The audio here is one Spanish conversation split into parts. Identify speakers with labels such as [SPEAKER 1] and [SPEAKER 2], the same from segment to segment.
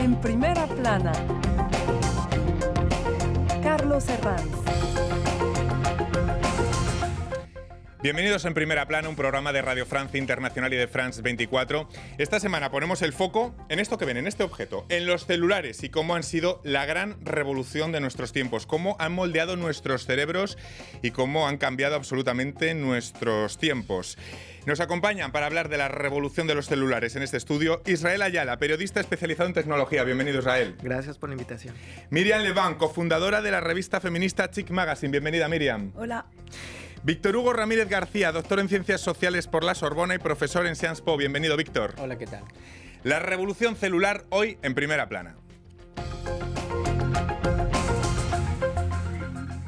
[SPEAKER 1] En primera plana, Carlos Herranz.
[SPEAKER 2] Bienvenidos en Primera Plana, un programa de Radio Francia Internacional y de France 24. Esta semana ponemos el foco en esto que ven, en este objeto, en los celulares y cómo han sido la gran revolución de nuestros tiempos, cómo han moldeado nuestros cerebros y cómo han cambiado absolutamente nuestros tiempos. Nos acompañan para hablar de la revolución de los celulares en este estudio Israel Ayala, periodista especializado en tecnología. Bienvenido, Israel.
[SPEAKER 3] Gracias por la invitación.
[SPEAKER 2] Miriam Levant, cofundadora de la revista feminista Chic Magazine. Bienvenida, Miriam.
[SPEAKER 1] Hola.
[SPEAKER 2] Víctor Hugo Ramírez García, doctor en Ciencias Sociales por la Sorbona y profesor en Sciences Po. Bienvenido, Víctor.
[SPEAKER 3] Hola, ¿qué tal?
[SPEAKER 2] La revolución celular hoy en Primera Plana.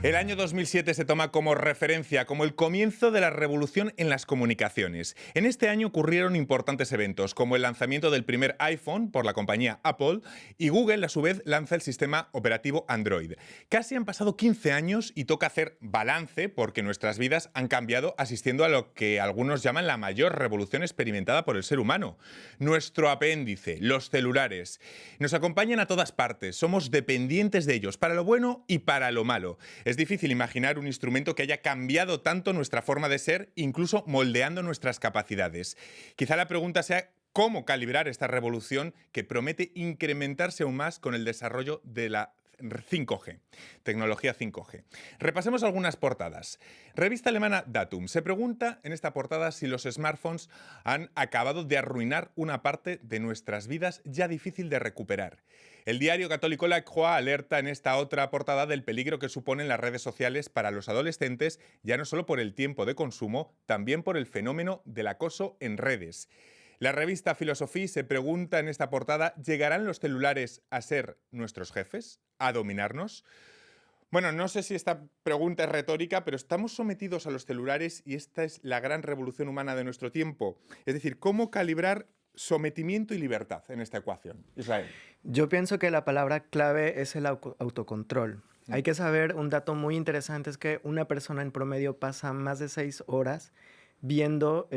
[SPEAKER 2] El año 2007 se toma como referencia, como el comienzo de la revolución en las comunicaciones. En este año ocurrieron importantes eventos, como el lanzamiento del primer iPhone por la compañía Apple, y Google, a su vez, lanza el sistema operativo Android. Casi han pasado 15 años y toca hacer balance porque nuestras vidas han cambiado asistiendo a lo que algunos llaman la mayor revolución experimentada por el ser humano. Nuestro apéndice, los celulares, nos acompañan a todas partes, somos dependientes de ellos, para lo bueno y para lo malo. Es difícil imaginar un instrumento que haya cambiado tanto nuestra forma de ser, incluso moldeando nuestras capacidades. Quizá la pregunta sea cómo calibrar esta revolución que promete incrementarse aún más con el desarrollo de la 5G, tecnología 5G. Repasemos algunas portadas. Revista alemana Datum se pregunta en esta portada si los smartphones han acabado de arruinar una parte de nuestras vidas ya difícil de recuperar. El diario católico La Croix alerta en esta otra portada del peligro que suponen las redes sociales para los adolescentes, ya no solo por el tiempo de consumo, también por el fenómeno del acoso en redes. La revista Philosophie se pregunta en esta portada, ¿llegarán los celulares a ser nuestros jefes? ¿A dominarnos? Bueno, no sé si esta pregunta es retórica, pero estamos sometidos a los celulares y esta es la gran revolución humana de nuestro tiempo. Es decir, ¿cómo calibrar sometimiento y libertad en esta ecuación? Israel.
[SPEAKER 3] Yo pienso que la palabra clave es el autocontrol. Hay que saber, un dato muy interesante es que una persona en promedio pasa más de 6 horas viendo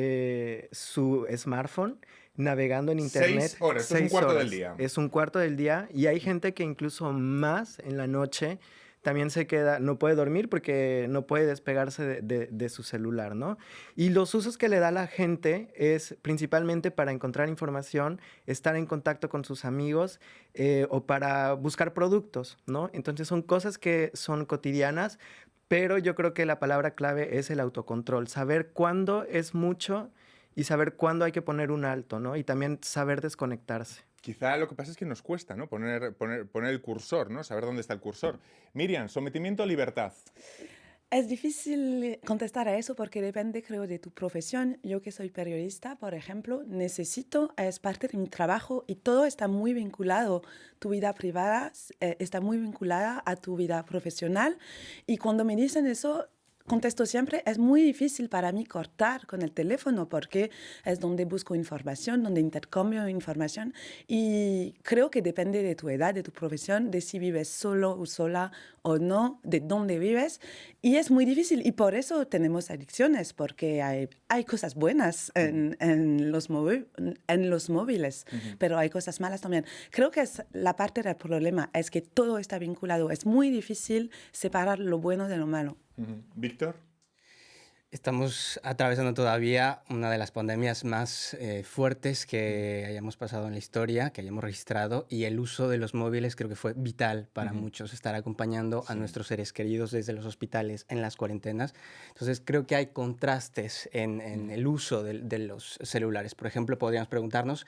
[SPEAKER 3] su smartphone, navegando en internet.
[SPEAKER 2] 6 horas, esto es un cuarto del día.
[SPEAKER 3] Es un cuarto del día y hay gente que incluso más en la noche también se queda, no puede dormir porque no puede despegarse de su celular, ¿no? Y los usos que le da la gente es principalmente para encontrar información, estar en contacto con sus amigos o para buscar productos, ¿no? Entonces son cosas que son cotidianas, pero yo creo que la palabra clave es el autocontrol, saber cuándo es mucho y saber cuándo hay que poner un alto, ¿no? Y también saber desconectarse.
[SPEAKER 2] Quizá lo que pasa es que nos cuesta, ¿no? Poner el cursor, ¿no? Saber dónde está el cursor. Miriam, sometimiento o libertad.
[SPEAKER 1] Es difícil contestar a eso porque depende, creo, de tu profesión. Yo que soy periodista, por ejemplo, es parte de mi trabajo y todo está muy vinculado. Tu vida privada está muy vinculada a tu vida profesional. Y cuando me dicen eso, contesto siempre, es muy difícil para mí cortar con el teléfono porque es donde busco información, donde intercambio información y creo que depende de tu edad, de tu profesión, de si vives solo o sola o no, de dónde vives y es muy difícil y por eso tenemos adicciones porque hay cosas buenas en los móviles, pero hay cosas malas también. Creo que es la parte del problema, es que todo está vinculado, es muy difícil separar lo bueno de lo malo.
[SPEAKER 2] Víctor.
[SPEAKER 4] Estamos atravesando todavía una de las pandemias más fuertes que hayamos pasado en la historia, que hayamos registrado, y el uso de los móviles creo que fue vital para muchos, estar acompañando a nuestros seres queridos desde los hospitales en las cuarentenas. Entonces creo que hay contrastes en el uso de los celulares. Por ejemplo, podríamos preguntarnos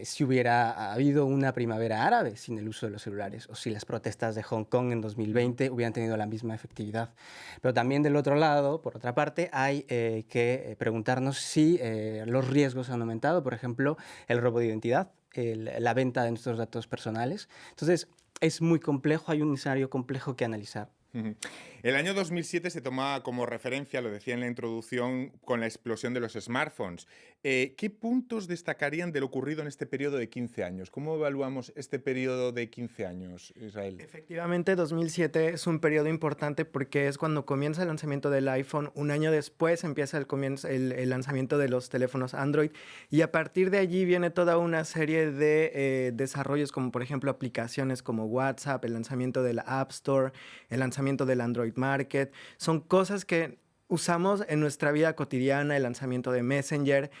[SPEAKER 4] si hubiera habido una primavera árabe sin el uso de los celulares, o si las protestas de Hong Kong en 2020 hubieran tenido la misma efectividad. Pero también del otro lado, por otra parte, hay que preguntarnos si los riesgos han aumentado, por ejemplo, el robo de identidad, la venta de nuestros datos personales. Entonces, es muy complejo, hay un escenario complejo que analizar.
[SPEAKER 2] Ujú. El año 2007 se toma como referencia, lo decía en la introducción, con la explosión de los smartphones. ¿Qué puntos destacarían de lo ocurrido en este periodo de 15 años? ¿Cómo evaluamos este periodo de 15 años, Israel?
[SPEAKER 3] Efectivamente, 2007 es un periodo importante porque es cuando comienza el lanzamiento del iPhone. Un año después empieza el lanzamiento de los teléfonos Android. Y a partir de allí viene toda una serie de desarrollos, como por ejemplo aplicaciones como WhatsApp, el lanzamiento de la App Store, el lanzamiento del Android Market. Son cosas que usamos en nuestra vida cotidiana, el lanzamiento de Messenger.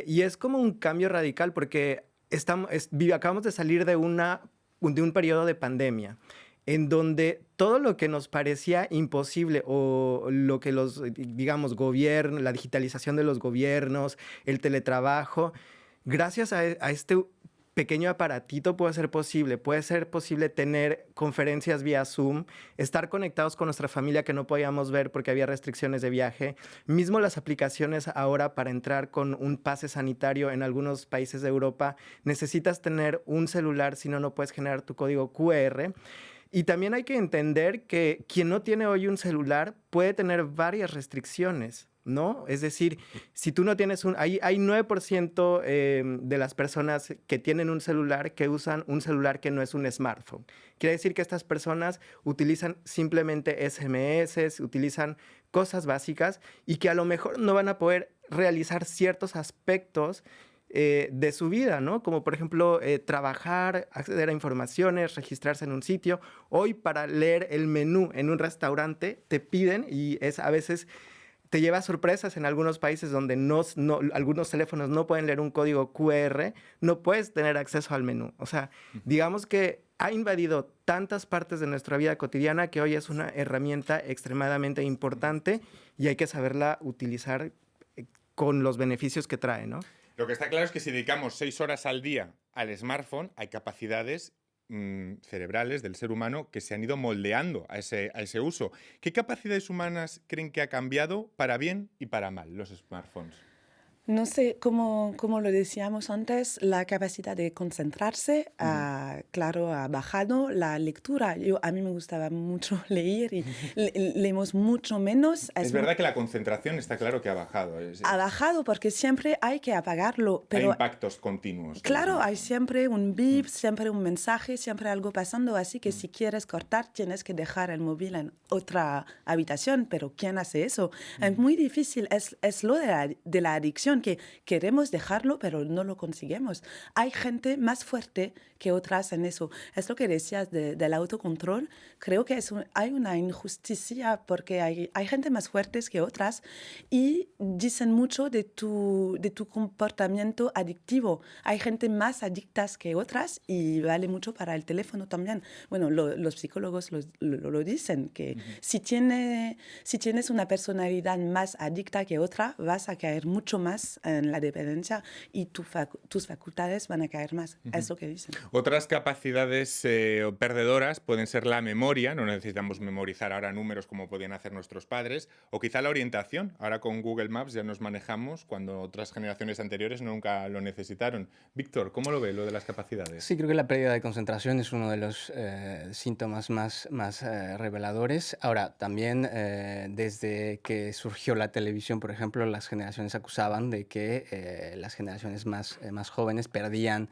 [SPEAKER 3] Y es como un cambio radical porque acabamos de salir de un periodo de pandemia en donde todo lo que nos parecía imposible o lo que digamos, gobiernos, la digitalización de los gobiernos, el teletrabajo, gracias a este pequeño aparatito puede ser posible. Puede ser posible tener conferencias vía Zoom, estar conectados con nuestra familia que no podíamos ver porque había restricciones de viaje. Mismo las aplicaciones ahora para entrar con un pase sanitario en algunos países de Europa, necesitas tener un celular, si no, no puedes generar tu código QR. Y también hay que entender que quien no tiene hoy un celular puede tener varias restricciones, ¿no? Es decir, si tú no tienes hay 9% de las personas que tienen un celular que usan un celular que no es un smartphone. Quiere decir que estas personas utilizan simplemente SMS, utilizan cosas básicas y que a lo mejor no van a poder realizar ciertos aspectos de su vida, ¿no? Como por ejemplo trabajar, acceder a informaciones, registrarse en un sitio. Hoy para leer el menú en un restaurante te piden y a veces te lleva sorpresas en algunos países donde algunos teléfonos no pueden leer un código QR, no puedes tener acceso al menú. O sea, digamos que ha invadido tantas partes de nuestra vida cotidiana que hoy es una herramienta extremadamente importante y hay que saberla utilizar con los beneficios que trae, ¿no?
[SPEAKER 2] Lo que está claro es que si dedicamos 6 horas al día al smartphone, hay capacidades cerebrales del ser humano que se han ido moldeando a ese uso. ¿Qué capacidades humanas creen que ha cambiado para bien y para mal los smartphones?
[SPEAKER 1] No sé, como lo decíamos antes, la capacidad de concentrarse, claro, ha bajado. La lectura, a mí me gustaba mucho leer y leemos mucho menos.
[SPEAKER 2] Es verdad que la concentración está claro que ha bajado.
[SPEAKER 1] Ha bajado porque siempre hay que apagarlo.
[SPEAKER 2] Hay
[SPEAKER 1] Pero
[SPEAKER 2] impactos continuos.
[SPEAKER 1] claro, hay siempre un bip, siempre un mensaje, siempre algo pasando. Así que si quieres cortar, tienes que dejar el móvil en otra habitación. Pero ¿quién hace eso? Es muy difícil. Es lo de la adicción, que queremos dejarlo, pero no lo conseguimos. Hay gente más fuerte que otras en eso. Es lo que decías del autocontrol. Creo que hay una injusticia porque hay gente más fuertes que otras y dicen mucho de tu comportamiento adictivo. Hay gente más adictas que otras y vale mucho para el teléfono también. Bueno, los psicólogos lo dicen, que si tienes una personalidad más adicta que otra, vas a caer mucho más en la dependencia y tus facultades van a caer más. Es lo que dicen.
[SPEAKER 2] Otras capacidades perdedoras pueden ser la memoria, no necesitamos memorizar ahora números como podían hacer nuestros padres, o quizá la orientación. Ahora con Google Maps ya nos manejamos cuando otras generaciones anteriores nunca lo necesitaron. Víctor, ¿cómo lo ve lo de las capacidades?
[SPEAKER 4] Sí, creo que la pérdida de concentración es uno de los síntomas más reveladores. Ahora, también desde que surgió la televisión, por ejemplo, las generaciones acusaban de que las generaciones más jóvenes perdían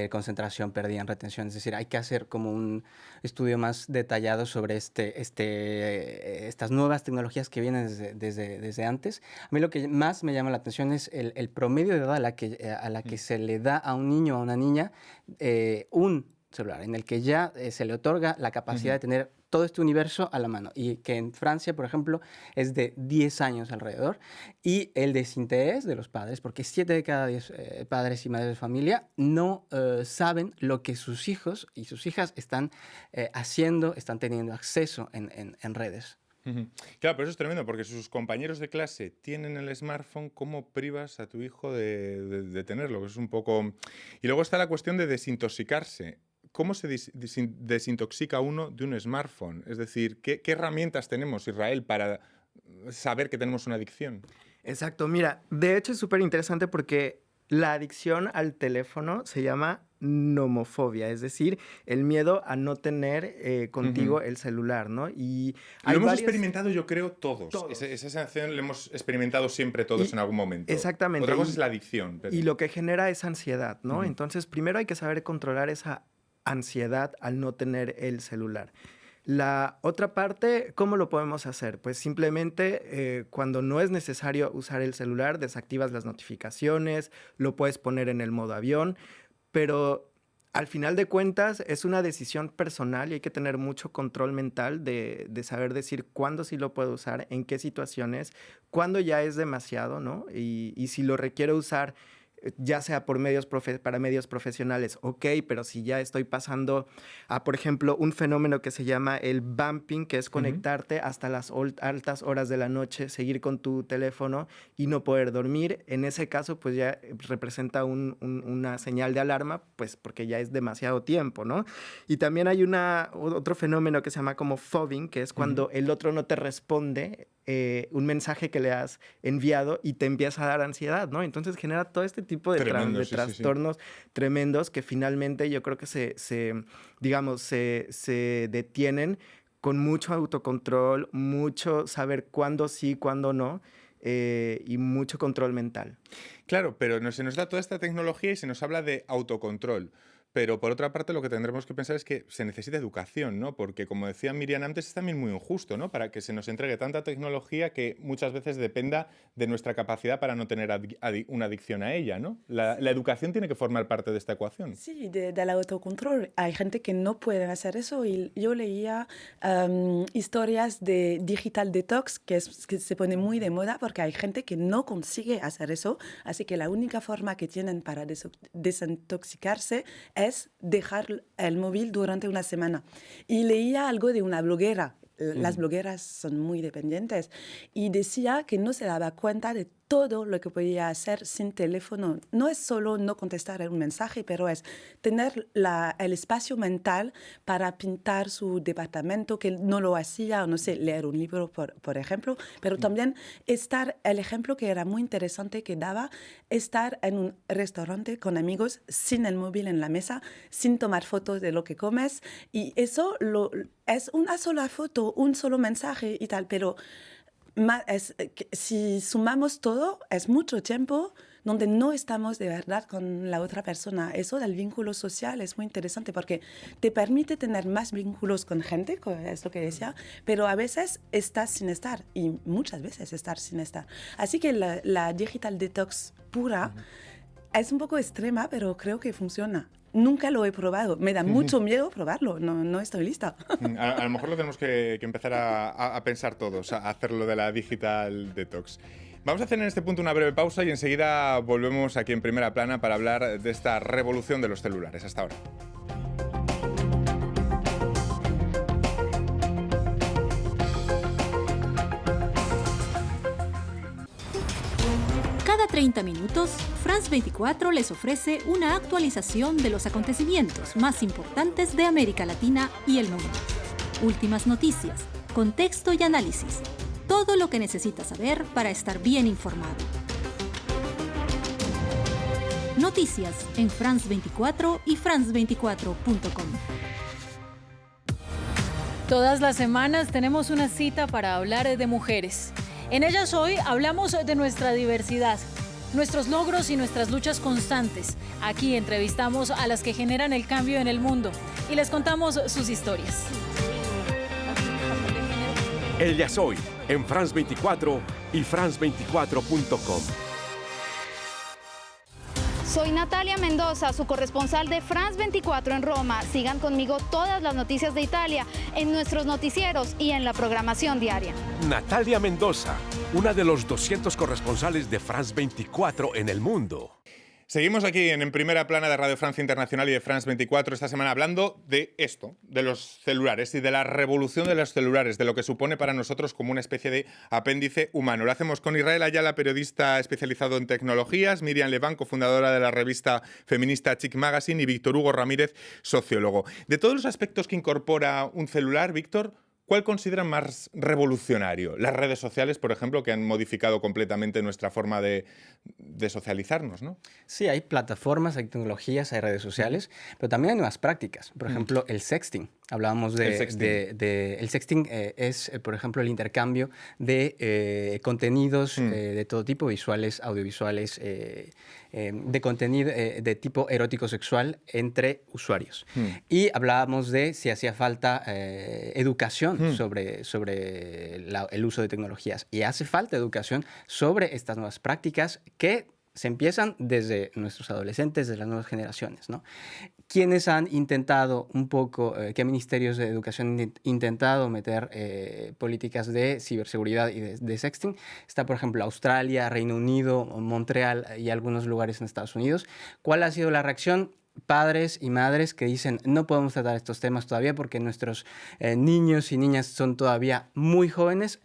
[SPEAKER 4] concentración, perdían retención. Es decir, hay que hacer como un estudio más detallado sobre estas nuevas tecnologías que vienen desde antes. A mí lo que más me llama la atención es el promedio de edad a la que se le da a un niño o a una niña un celular, en el que ya se le otorga la capacidad de tener todo este universo a la mano, y que en Francia, por ejemplo, es de 10 años alrededor, y el desinterés de los padres, porque 7 de cada 10 padres y madres de familia no saben lo que sus hijos y sus hijas están haciendo, están teniendo acceso en redes.
[SPEAKER 2] Claro, pero eso es tremendo, porque si sus compañeros de clase tienen el smartphone, ¿cómo privas a tu hijo de tenerlo? Es un poco... Y luego está la cuestión de desintoxicarse. ¿Cómo se desintoxica uno de un smartphone? Es decir, ¿qué herramientas tenemos, Israel, para saber que tenemos una adicción?
[SPEAKER 3] Exacto, mira, de hecho es súper interesante porque la adicción al teléfono se llama nomofobia, es decir, el miedo a no tener contigo el celular, ¿no? Y
[SPEAKER 2] lo hemos experimentado, yo creo, todos. Esa sensación la hemos experimentado siempre todos en algún momento.
[SPEAKER 3] Exactamente.
[SPEAKER 2] Otra cosa es la adicción.
[SPEAKER 3] Y lo que genera es ansiedad, ¿no? Entonces, primero hay que saber controlar esa ansiedad al no tener el celular. La otra parte, ¿cómo lo podemos hacer? Pues simplemente cuando no es necesario usar el celular, desactivas las notificaciones, lo puedes poner en el modo avión, pero al final de cuentas es una decisión personal y hay que tener mucho control mental de saber decir cuándo sí lo puedo usar, en qué situaciones, cuándo ya es demasiado, ¿no? Y si lo requiero usar ya sea por para medios profesionales, ok, pero si ya estoy pasando a, por ejemplo, un fenómeno que se llama el bumping, que es conectarte hasta las altas horas de la noche, seguir con tu teléfono y no poder dormir, en ese caso, pues ya representa una señal de alarma, pues porque ya es demasiado tiempo, ¿no? Y también hay otro fenómeno que se llama como fobbing, que es cuando el otro no te responde un mensaje que le has enviado y te empieza a dar ansiedad, ¿no? Entonces genera todo este tipo de trastornos tremendos que finalmente yo creo que se detienen con mucho autocontrol, mucho saber cuándo sí, cuándo no, y mucho control mental.
[SPEAKER 2] Claro, pero se nos da toda esta tecnología y se nos habla de autocontrol. Pero por otra parte lo que tendremos que pensar es que se necesita educación, ¿no? Porque como decía Miriam antes, es también muy injusto, ¿no? Para que se nos entregue tanta tecnología que muchas veces dependa de nuestra capacidad para no tener una adicción a ella, ¿no? La educación tiene que formar parte de esta ecuación.
[SPEAKER 1] Sí, del autocontrol. Hay gente que no puede hacer eso y yo leía historias de digital detox que se pone muy de moda porque hay gente que no consigue hacer eso, así que la única forma que tienen para desintoxicarse es dejar el móvil durante una semana. Y leía algo de una bloguera. Las blogueras son muy dependientes y decía que no se daba cuenta de todo lo que podía hacer sin teléfono. No es solo no contestar un mensaje, pero es tener el espacio mental para pintar su departamento, que no lo hacía, o no sé, leer un libro, por ejemplo, pero también el ejemplo que era muy interesante que daba, estar en un restaurante con amigos sin el móvil en la mesa, sin tomar fotos de lo que comes, y eso es una sola foto, un solo mensaje y tal, pero si sumamos todo, es mucho tiempo donde no estamos de verdad con la otra persona. Eso del vínculo social es muy interesante porque te permite tener más vínculos con gente, es lo que decía, pero a veces estás sin estar y muchas veces estar sin estar. Así que la digital detox pura es un poco extrema, pero creo que funciona. Nunca lo he probado. Me da mucho miedo probarlo. No estoy lista.
[SPEAKER 2] A lo mejor lo tenemos que empezar a pensar todos, a hacerlo de la digital detox. Vamos a hacer en este punto una breve pausa y enseguida volvemos aquí en Primera Plana para hablar de esta revolución de los celulares. Hasta ahora.
[SPEAKER 5] Cada 30 minutos, France 24 les ofrece una actualización de los acontecimientos más importantes de América Latina y el mundo. Últimas noticias, contexto y análisis. Todo lo que necesitas saber para estar bien informado. Noticias en France 24 y france24.com.
[SPEAKER 6] Todas las semanas tenemos una cita para hablar de mujeres. En ellas hoy hablamos de nuestra diversidad, nuestros logros y nuestras luchas constantes. Aquí entrevistamos a las que generan el cambio en el mundo y les contamos sus historias.
[SPEAKER 7] Ellas hoy en France 24 y france24.com.
[SPEAKER 8] Soy Natalia Mendoza, su corresponsal de France 24 en Roma. Sigan conmigo todas las noticias de Italia en nuestros noticieros y en la programación diaria.
[SPEAKER 7] Natalia Mendoza, una de los 200 corresponsales de France 24 en el mundo.
[SPEAKER 2] Seguimos aquí en Primera Plana de Radio Francia Internacional y de France 24 esta semana hablando de esto, de los celulares y de la revolución de los celulares, de lo que supone para nosotros como una especie de apéndice humano. Lo hacemos con Israel Ayala, periodista especializado en tecnologías, Miriam Leván, cofundadora de la revista feminista Chic Magazine, y Víctor Hugo Ramírez, sociólogo. De todos los aspectos que incorpora un celular, Víctor, ¿cuál consideran más revolucionario? Las redes sociales, por ejemplo, que han modificado completamente nuestra forma de socializarnos, ¿no?
[SPEAKER 4] Sí, hay plataformas, hay tecnologías, hay redes sociales, pero también hay nuevas prácticas. Por ejemplo, el sexting. Hablábamos
[SPEAKER 2] El sexting.
[SPEAKER 4] el sexting es, por ejemplo, el intercambio de contenidos de todo tipo, visuales, audiovisuales, de contenido de tipo erótico sexual entre usuarios. Y hablábamos de si hacía falta educación sobre el uso de tecnologías. Y hace falta educación sobre estas nuevas prácticas que se empiezan desde nuestros adolescentes, desde las nuevas generaciones, ¿no? Quienes han intentado un poco, qué ministerios de educación han intentado meter políticas de ciberseguridad y de sexting. Está, por ejemplo, Australia, Reino Unido, Montreal y algunos lugares en Estados Unidos. ¿Cuál ha sido la reacción? Padres y madres que dicen no podemos tratar estos temas todavía porque nuestros niños y niñas son todavía muy jóvenes,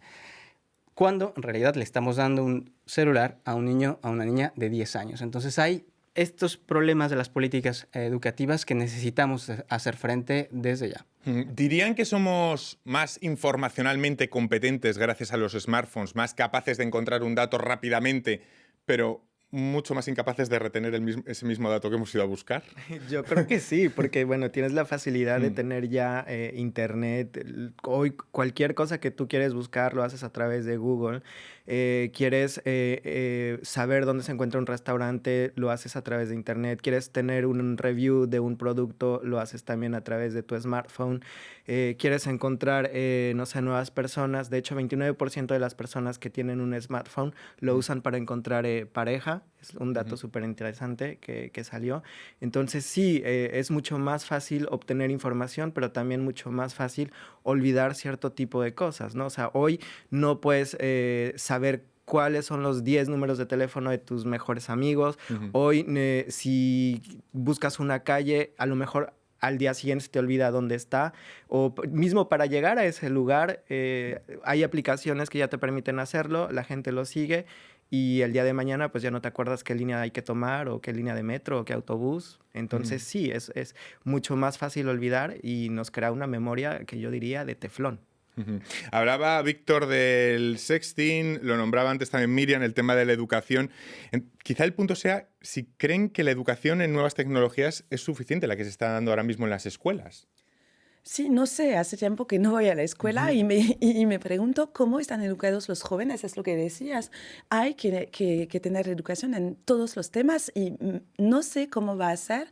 [SPEAKER 4] cuando en realidad le estamos dando un celular a un niño, a una niña de 10 años. Entonces hay estos problemas de las políticas educativas que necesitamos hacer frente desde ya.
[SPEAKER 2] ¿Dirían que somos más informacionalmente competentes gracias a los smartphones, más capaces de encontrar un dato rápidamente, pero mucho más incapaces de retener ese mismo dato que hemos ido a buscar?
[SPEAKER 3] Yo creo que sí, porque bueno, tienes la facilidad de tener ya internet. Hoy cualquier cosa que tú quieres buscar lo haces a través de Google. Quieres saber dónde se encuentra un restaurante, lo haces a través de internet. Quieres tener un review de un producto, lo haces también a través de tu smartphone. Quieres encontrar, no sé, nuevas personas. De hecho, 29% de las personas que tienen un smartphone lo usan para encontrar pareja. Es un dato súper interesante que salió. Entonces sí, es mucho más fácil obtener información, pero también mucho más fácil olvidar cierto tipo de cosas, ¿no? O sea, hoy no puedes saber cuáles son los 10 números de teléfono de tus mejores amigos. Hoy, si buscas una calle, a lo mejor al día siguiente se te olvida dónde está, o mismo para llegar a ese lugar, hay aplicaciones que ya te permiten hacerlo, la gente lo sigue, y el día de mañana pues ya no te acuerdas qué línea hay que tomar, o qué línea de metro, o qué autobús. Entonces sí, es mucho más fácil olvidar y nos crea una memoria que yo diría de teflón.
[SPEAKER 2] Hablaba Víctor del sexting, lo nombraba antes también Miriam, el tema de la educación. Quizá el punto sea si creen que la educación en nuevas tecnologías es suficiente, la que se está dando ahora mismo en las escuelas.
[SPEAKER 1] Sí, no sé, hace tiempo que no voy a la escuela y me pregunto cómo están educados los jóvenes, es lo que decías. Hay que tener educación en todos los temas y no sé cómo va a ser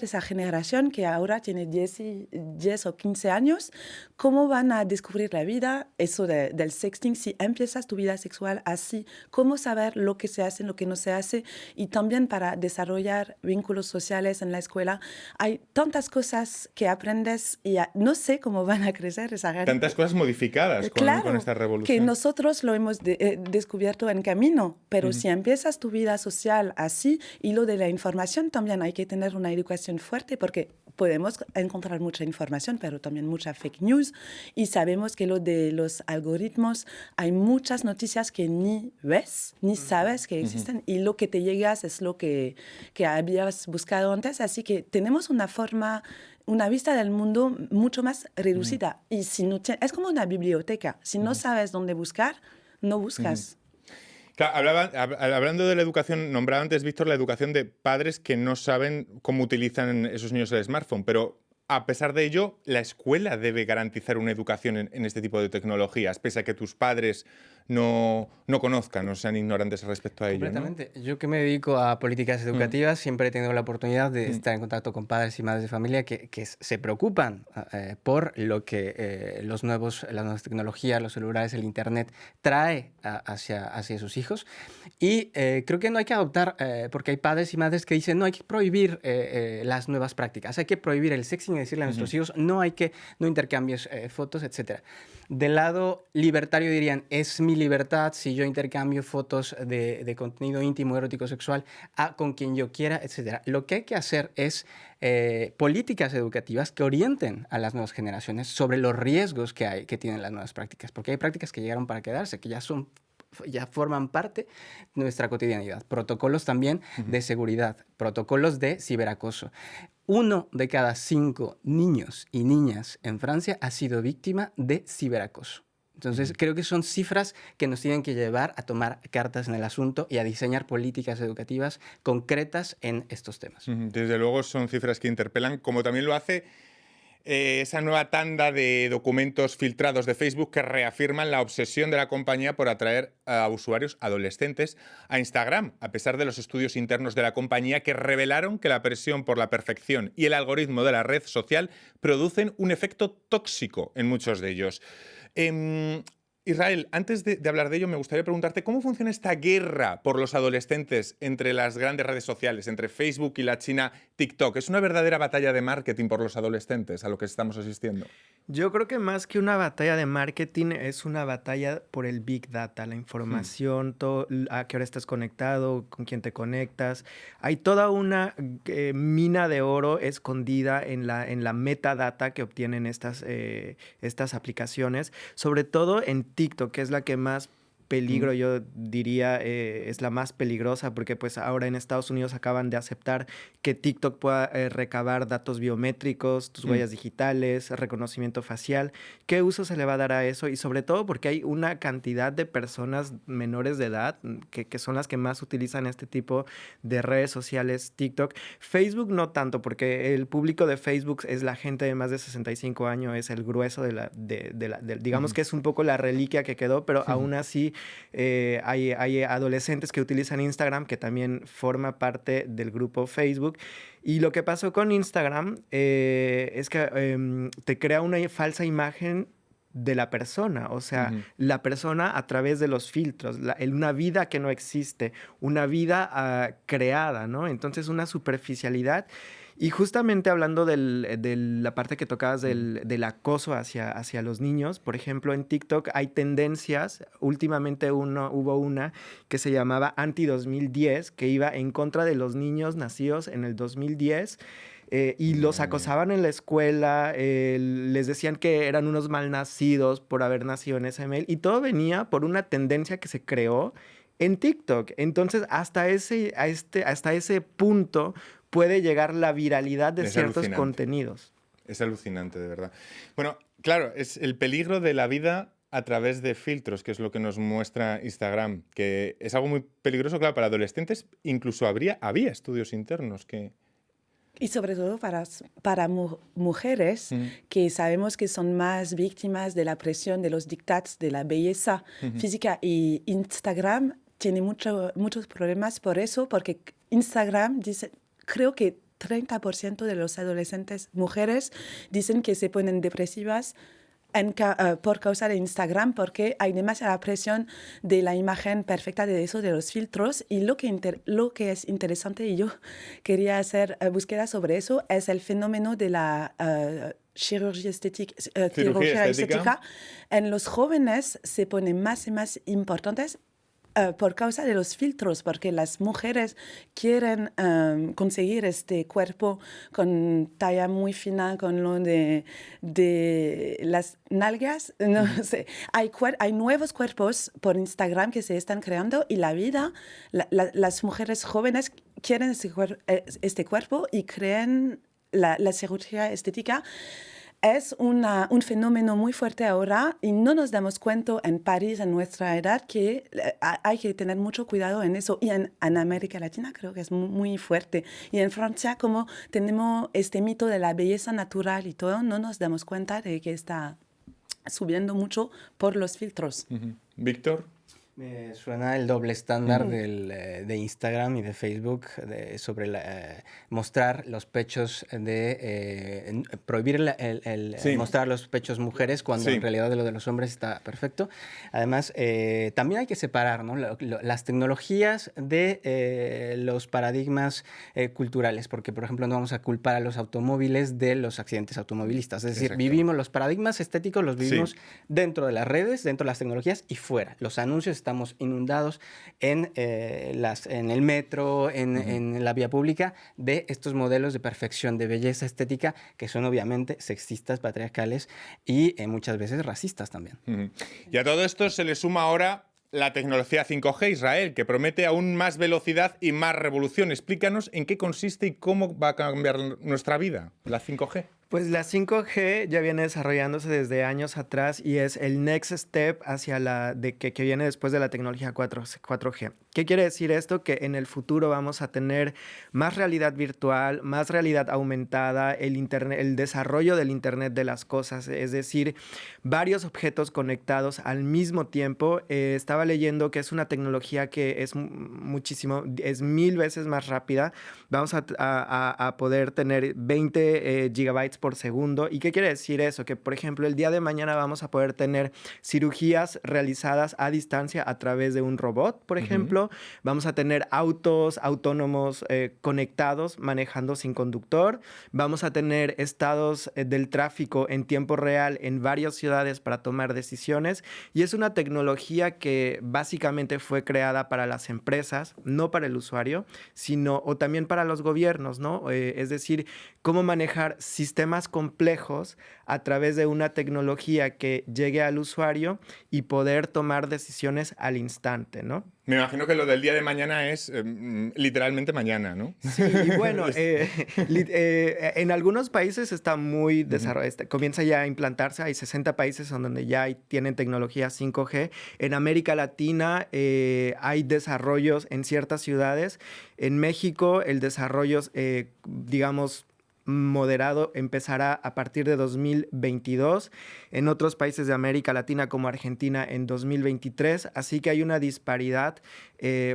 [SPEAKER 1] esa generación que ahora tiene 10 o 15 años, cómo van a descubrir la vida, eso del sexting, si empiezas tu vida sexual así, cómo saber lo que se hace, lo que no se hace, y también para desarrollar vínculos sociales en la escuela. Hay tantas cosas que aprendes y no sé cómo van a crecer esa gente.
[SPEAKER 2] Tantas cosas modificadas con esta revolución.
[SPEAKER 1] Que nosotros lo hemos descubierto en camino, pero si empiezas tu vida social así, y lo de la información también hay que tener una educación fuerte porque podemos encontrar mucha información, pero también mucha fake news, y sabemos que lo de los algoritmos, hay muchas noticias que ni ves, ni sabes que existen, y lo que te llegas es lo que habías buscado antes, así que tenemos una vista del mundo mucho más reducida. Y si no es como una biblioteca. Si no sabes dónde buscar, no buscas.
[SPEAKER 2] Claro, hablando de la educación, nombraba antes, Víctor, la educación de padres que no saben cómo utilizan esos niños el smartphone, pero a pesar de ello, la escuela debe garantizar una educación en este tipo de tecnologías, pese a que tus padres no conozcan o sean ignorantes respecto a ello.
[SPEAKER 4] Completamente. ¿No? Yo que me dedico a políticas educativas, siempre he tenido la oportunidad de estar en contacto con padres y madres de familia que se preocupan por lo que las nuevas tecnologías, los celulares, el internet trae hacia sus hijos. Y creo que no hay que adoptar, porque hay padres y madres que dicen no hay que prohibir las nuevas prácticas, hay que prohibir el sexting y decirle a nuestros hijos no intercambies fotos, etc. Del lado libertario dirían es mi libertad si yo intercambio fotos de contenido íntimo, erótico, sexual con quien yo quiera, etc. Lo que hay que hacer es políticas educativas que orienten a las nuevas generaciones sobre los riesgos que tienen las nuevas prácticas, porque hay prácticas que llegaron para quedarse, que ya forman parte de nuestra cotidianidad. Protocolos también de seguridad, protocolos de ciberacoso. 1 de cada 5 niños y niñas en Francia ha sido víctima de ciberacoso. Entonces, creo que son cifras que nos tienen que llevar a tomar cartas en el asunto y a diseñar políticas educativas concretas en estos temas.
[SPEAKER 2] Desde luego son cifras que interpelan, como también lo hace esa nueva tanda de documentos filtrados de Facebook que reafirman la obsesión de la compañía por atraer a usuarios adolescentes a Instagram, a pesar de los estudios internos de la compañía que revelaron que la presión por la perfección y el algoritmo de la red social producen un efecto tóxico en muchos de ellos. Israel, antes de hablar de ello, me gustaría preguntarte cómo funciona esta guerra por los adolescentes entre las grandes redes sociales, entre Facebook y la China TikTok. ¿Es una verdadera batalla de marketing por los adolescentes a lo que estamos asistiendo?
[SPEAKER 3] Yo creo que más que una batalla de marketing es una batalla por el Big Data, la información, a qué hora estás conectado, con quién te conectas. Hay toda una mina de oro escondida en la metadata que obtienen estas aplicaciones, sobre todo en TikTok, que es la que más peligro, yo diría, es la más peligrosa, porque pues ahora en Estados Unidos acaban de aceptar que TikTok pueda recabar datos biométricos, tus huellas digitales, reconocimiento facial. ¿Qué uso se le va a dar a eso? Y sobre todo porque hay una cantidad de personas menores de edad que son las que más utilizan este tipo de redes sociales, TikTok. Facebook no tanto, porque el público de Facebook es la gente de más de 65 años, es el grueso digamos que es un poco la reliquia que quedó, pero aún así hay adolescentes que utilizan Instagram, que también forma parte del grupo Facebook. Y lo que pasó con Instagram es que te crea una falsa imagen de la persona, o sea, la persona a través de los filtros, una vida que no existe, una vida creada, ¿no? Entonces, una superficialidad. Y justamente hablando de la parte que tocabas del acoso hacia los niños, por ejemplo, en TikTok hay tendencias. Últimamente hubo una que se llamaba Anti-2010, que iba en contra de los niños nacidos en el 2010. Y los acosaban en la escuela, les decían que eran unos malnacidos por haber nacido en ese mail, y todo venía por una tendencia que se creó en TikTok. Entonces, hasta ese punto puede llegar la viralidad de ciertos contenidos.
[SPEAKER 2] Es alucinante, de verdad. Bueno, claro, es el peligro de la vida a través de filtros, que es lo que nos muestra Instagram, que es algo muy peligroso, claro, para adolescentes. Incluso había estudios internos que...
[SPEAKER 1] Y sobre todo para mujeres que sabemos que son más víctimas de la presión, de los dictados, de la belleza física. Y Instagram tiene muchos problemas por eso, porque Instagram dice, creo que 30% de los adolescentes mujeres dicen que se ponen depresivas por causa de Instagram, porque hay demasiada presión de la imagen perfecta de los filtros. Y lo que es interesante, y yo quería hacer búsqueda sobre eso, es el fenómeno de la cirugía estética. En los jóvenes se ponen más y más importantes por causa de los filtros, porque las mujeres quieren conseguir este cuerpo con talla muy fina, con lo de las nalgas, no sé. Hay nuevos cuerpos por Instagram que se están creando, y las mujeres jóvenes quieren este cuerpo y creen la cirugía estética. Es un fenómeno muy fuerte ahora, y no nos damos cuenta en París, en nuestra edad, que hay que tener mucho cuidado en eso. Y en América Latina creo que es muy fuerte. Y en Francia, como tenemos este mito de la belleza natural y todo, no nos damos cuenta de que está subiendo mucho por los filtros.
[SPEAKER 2] Víctor.
[SPEAKER 4] Me suena el doble estándar de Instagram y de Facebook sobre mostrar los pechos, prohibir mostrar los pechos mujeres, cuando en realidad lo de los hombres está perfecto. Además, también hay que separar, ¿no?, las tecnologías de los paradigmas culturales, porque, por ejemplo, no vamos a culpar a los automóviles de los accidentes automovilistas. Es decir, vivimos los paradigmas estéticos, los vivimos dentro de las redes, dentro de las tecnologías y fuera. Los anuncios estamos inundados en el metro, en la vía pública, de estos modelos de perfección, de belleza estética, que son obviamente sexistas, patriarcales y muchas veces racistas también.
[SPEAKER 2] Y a todo esto se le suma ahora la tecnología 5G, Israel, que promete aún más velocidad y más revolución. Explícanos en qué consiste y cómo va a cambiar nuestra vida, la 5G.
[SPEAKER 3] Pues la 5G ya viene desarrollándose desde años atrás y es el next step hacia que viene después de la tecnología 4G. ¿Qué quiere decir esto? Que en el futuro vamos a tener más realidad virtual, más realidad aumentada, el desarrollo del Internet de las cosas, es decir, varios objetos conectados al mismo tiempo. Estaba leyendo que es una tecnología que es es 1000 veces más rápida. Vamos a poder tener 20 gigabytes por segundo. ¿Y qué quiere decir eso? Que, por ejemplo, el día de mañana vamos a poder tener cirugías realizadas a distancia a través de un robot, por ejemplo. Vamos a tener autos autónomos conectados manejando sin conductor. Vamos a tener estados del tráfico en tiempo real en varias ciudades para tomar decisiones. Y es una tecnología que básicamente fue creada para las empresas, no para el usuario, o también para los gobiernos, ¿no? Es decir, cómo manejar sistemas complejos a través de una tecnología que llegue al usuario y poder tomar decisiones al instante, ¿no?
[SPEAKER 2] Me imagino que lo del día de mañana es literalmente mañana, ¿no?
[SPEAKER 3] Sí, y bueno, en algunos países está muy desarrollado, comienza ya a implantarse, hay 60 países donde ya tienen tecnología 5G. En América Latina hay desarrollos en ciertas ciudades. En México el desarrollo, digamos, moderado empezará a partir de 2022, en otros países de América Latina como Argentina en 2023, así que hay una disparidad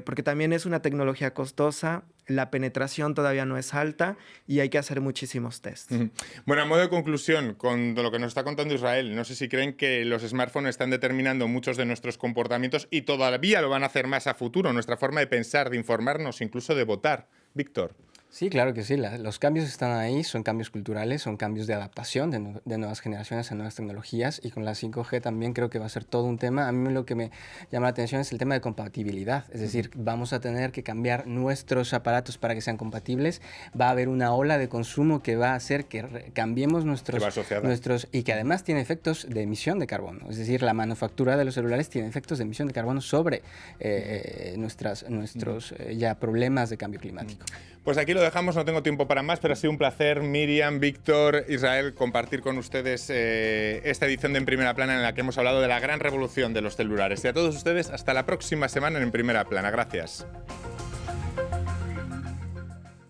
[SPEAKER 3] porque también es una tecnología costosa, la penetración todavía no es alta y hay que hacer muchísimos tests.
[SPEAKER 2] Bueno, a modo de conclusión, con lo que nos está contando Israel, no sé si creen que los smartphones están determinando muchos de nuestros comportamientos y todavía lo van a hacer más a futuro, nuestra forma de pensar, de informarnos, incluso de votar. Víctor.
[SPEAKER 4] Sí, claro que sí. Los cambios están ahí, son cambios culturales, son cambios de adaptación de nuevas generaciones a nuevas tecnologías, y con la 5G también creo que va a ser todo un tema. A mí lo que me llama la atención es el tema de compatibilidad, es decir, vamos a tener que cambiar nuestros aparatos para que sean compatibles, va a haber una ola de consumo que va a hacer que cambiemos nuestros y que además tiene efectos de emisión de carbono, es decir, la manufactura de los celulares tiene efectos de emisión de carbono sobre nuestros ya problemas de cambio climático.
[SPEAKER 2] Pues aquí lo dejamos, no tengo tiempo para más, pero ha sido un placer, Miriam, Víctor, Israel, compartir con ustedes esta edición de En Primera Plana en la que hemos hablado de la gran revolución de los celulares. Y a todos ustedes, hasta la próxima semana en Primera Plana. Gracias.